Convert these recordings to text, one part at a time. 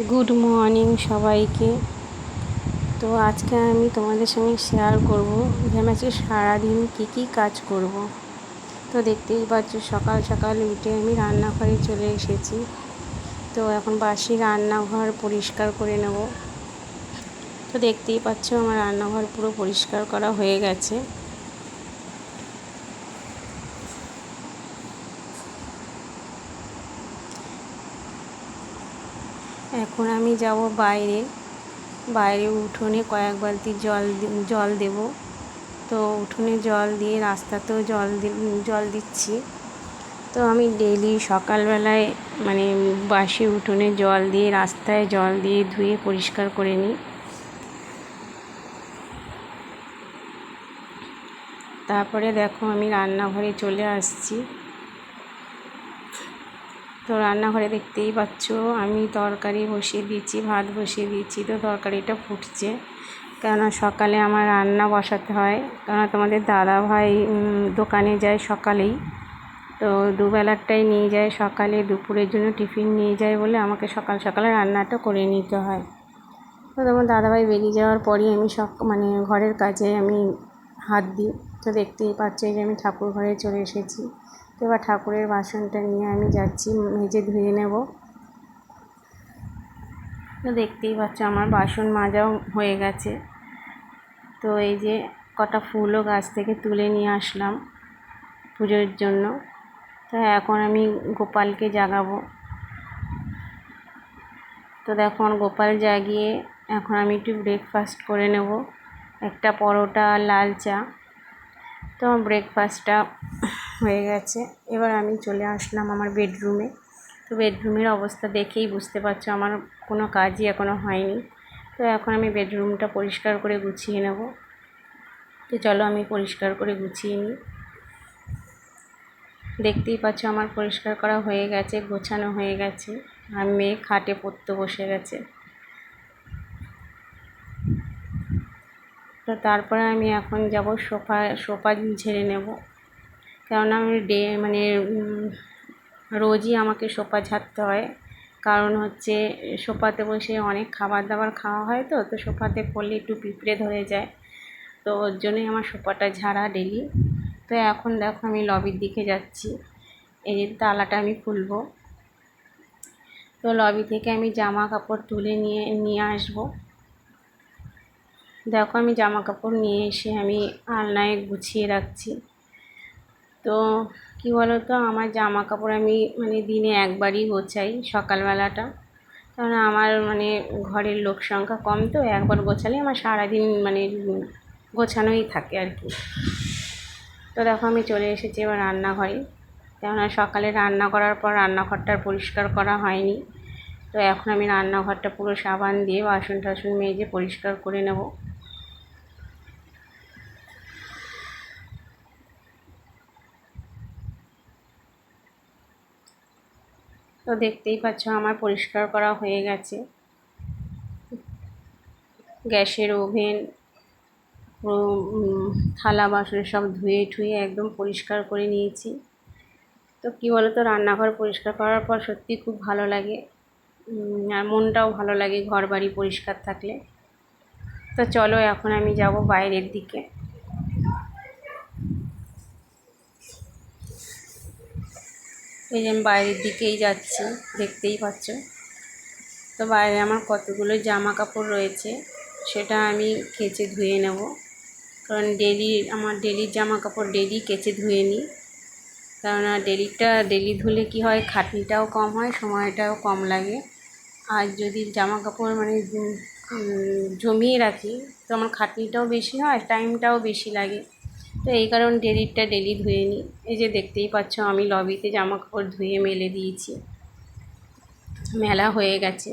Good morning সবাইকে। তো আজকে আমি তোমাদের সঙ্গে শেয়ার করব যে আমি আজকে সারাদিন কী কাজ করব। তো দেখতেই পাচ্ছ সকাল সকাল উঠে আমি রান্নাঘরে চলে এসেছি। তো এখন বাসি রান্নাঘর পরিষ্কার করে নেব। তো দেখতেই পাচ্ছ আমার রান্নাঘর পুরো পরিষ্কার করা হয়ে গেছে। এখন আমি যাব বাইরে উঠোনে কয়েক বালতি জল দেব। তো উঠোনে জল দিয়ে রাস্তাতেও জল দিচ্ছি। তো আমি ডেইলি সকালবেলায় বাসি উঠোনে জল দিয়ে রাস্তায় জল দিয়ে ধুয়ে পরিষ্কার করে নিই। তারপরে দেখো আমি রান্নাঘরে চলে আসছি। তো রান্নাঘরে দেখতেই পাচ্ছ আমি তরকারি বসিয়ে দিয়েছি, ভাত বসিয়ে দিয়েছি। তো তরকারিটা ফুটছে, কেননা সকালে আমার রান্না বসাতে হয়, কেননা তোমাদের দাদাভাই দোকানে যায় সকালেই। তো দুবেলারটাই নিয়ে যায়, সকালে দুপুরের জন্য টিফিন নিয়ে যায় বলে আমাকে সকাল সকালে রান্নাটা করে নিতে হয়। তো তোমার দাদাভাই বেরিয়ে যাওয়ার পরই আমি ঘরের কাজে আমি হাত দিই। তো দেখতেই পাচ্ছ যে আমি ঠাকুর ঘরে চলে এসেছি। তো এবার ঠাকুরের বাসনটা নিয়ে আমি যাচ্ছি মেজে ধুয়ে নেব। তো দেখতেই পাচ্ছ আমার বাসন মাজাও হয়ে গেছে। তো এই যে কটা ফুলও গাছ থেকে তুলে নিয়ে আসলাম পুজোর জন্য। তো এখন আমি গোপালকে জাগাবো। তো দেখো গোপাল জাগিয়ে এখন আমি একটু ব্রেকফাস্ট করে নেব, একটা পরোটা আর লাল চা। তো আমার ব্রেকফাস্টটা হয়ে গেছে। এবার আমি চলে আসলাম আমার বেডরুমে। তো বেডরুমের অবস্থা দেখেই বুঝতে পারছো আমার কোনো কাজই এখনও হয়নি। তো এখন আমি বেডরুমটা পরিষ্কার করে গুছিয়ে নেব। তো চলো আমি পরিষ্কার করে গুছিয়ে নিই। দেখতেই পাচ্ছ আমার পরিষ্কার করা হয়ে গেছে, গোছানো হয়ে গেছে। আর মেয়ে খাটে পড়তে বসে গেছে। তো তারপরে আমি এখন যাব সোফা ঝেড়ে নেব, কেননা আমি রোজই আমাকে সোফা ঝাড়তে হয়। কারণ হচ্ছে সোফাতে বসে অনেক খাবার দাবার খাওয়া হয়। তো সোফাতে পড়লে একটু পিঁপড়ে ধরে যায়। তো ওর জন্যই আমার সোফাটা ঝাড়া ডেলি। তো এখন দেখো আমি লবির দিকে যাচ্ছি, এই যে তালাটা আমি খুলবো। তো লবি থেকে আমি জামা কাপড় তুলে নিয়ে আসবো। দেখো আমি জামা কাপড় নিয়ে এসে আমি আলনায় গুছিয়ে রাখছি। তো কী বলো তো, আমার জামা কাপড় আমি দিনে একবারই গোছাই সকালবেলাটা, কারণ আমার ঘরের লোক সংখ্যা কম। তো একবার গোছালে আমার সারাদিন গোছানোই থাকে আর কি। তো দেখো আমি চলে এসেছি এবার রান্নাঘরে, কেননা সকালে রান্না করার পর রান্নাঘরটা পরিষ্কার করা হয়নি। তো এখন আমি রান্নাঘরটা পুরো সাবান দিয়ে বাসন টাসন মেজে পরিষ্কার করে নেব। তো দেখতেই পাচ্ছ আমার পরিষ্কার করা হয়ে গেছে। গ্যাসের ওভেন পুরো থালা বাসন সব ধুয়ে ঠুয়ে একদম পরিষ্কার করে নিয়েছি। তো কী বলো তো, রান্নাঘর পরিষ্কার করার পর সত্যি খুব ভালো লাগে, আর মনটাও ভালো লাগে ঘর বাড়ি পরিষ্কার থাকলে। তো চলো এখন আমি যাব বাইরের দিকে। এই যে আমি বাইরের দিকেই যাচ্ছি, দেখতেই পাচ্ছ। তো বাইরে আমার কতগুলো জামা কাপড় রয়েছে, সেটা আমি কেচে ধুয়ে নেব, কারণ আমার ডেলির জামা কাপড় ডেলি কেচে ধুয়ে নিই। কেননা ডেলি ধুলে কি হয়, খাটনিটাও কম হয়, সময়টাও কম লাগে। আর যদি জামা কাপড় জমিয়ে রাখি তো আমার খাটনিটাও বেশি হয়, টাইমটাও বেশি লাগে। তো এই কারণ ডেলি ধুয়ে নিই। এই যে দেখতেই পাচ্ছ আমি লবিতে জামা কাপড় ধুয়ে মেলে দিয়েছি, মেলা হয়ে গেছে।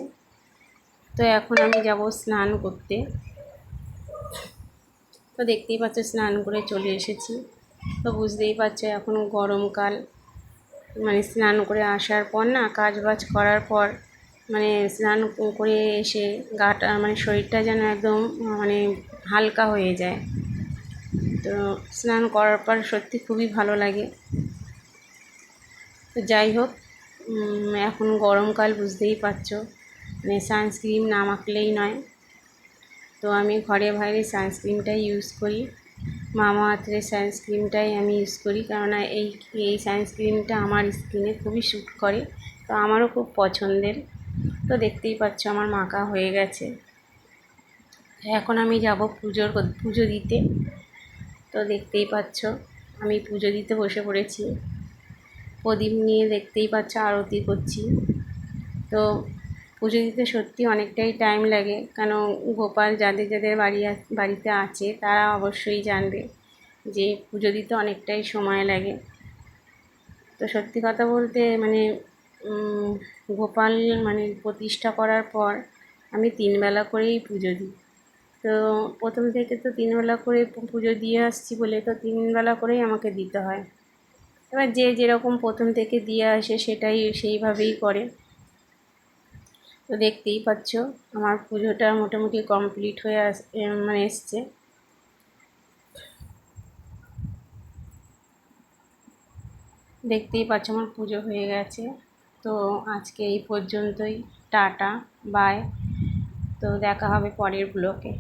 তো এখন আমি যাব স্নান করতে। তো দেখতেই পাচ্ছ স্নান করে চলে এসেছি। তো বুঝতেই পারছো এখন গরমকাল, স্নান করে আসার পর না, কাজ বাজ করার পর স্নান করে এসে গাটা শরীরটা যেন একদম হালকা হয়ে যায়। তো স্নান করার পর সত্যি খুবই ভালো লাগে। তো যাই হোক, এখন গরমকাল বুঝতেই পারছো, মানে সানস্ক্রিন না মাখলেই নয়। তো আমি ঘরে বাইরে সানস্ক্রিনটাই ইউজ করি, মামাআর্থের সানস্ক্রিনটাই আমি ইউজ করি, কেননা এই সানস্ক্রিনটা আমার স্কিনে খুবই স্যুট করে, তো আমারও খুব পছন্দের। তো দেখতেই পাচ্ছ আমার মাখা হয়ে গেছে। এখন আমি যাব পুজো দিতে। তো দেখতেই পাচ্ছ আমি পুজো দিতে বসে পড়েছি, প্রদীপ নিয়ে দেখতেই পাচ্ছ আরতি করছি। তো পুজো দিতে সত্যি অনেকটাই টাইম লাগে, কেন গোপাল যাদের যাদের বাড়িতে আছে তারা অবশ্যই জানবে যে পুজো দিতে অনেকটাই সময় লাগে। তো সত্যি কথা বলতে মানে গোপাল মানে প্রতিষ্ঠা করার পর আমি 3 বেলা করেই পুজো দিই। তো প্রথম থেকে তো 3 বেলা করে পুজো দিয়ে আসছি বলে তো 3 বেলা করেই আমাকে দিতে হয়। এবার যে যেরকম প্রথম থেকে দিয়ে আসে সেটাই সেইভাবেই করে। তো দেখতেই পাচ্ছ আমার পুজোটা মোটামুটি কমপ্লিট হয়ে মানে এসছে। দেখতেই পাচ্ছ আমার পুজো হয়ে গেছে। তো আজকে এই পর্যন্তই, টাটা বাই। তো দেখা হবে পরের ব্লগে।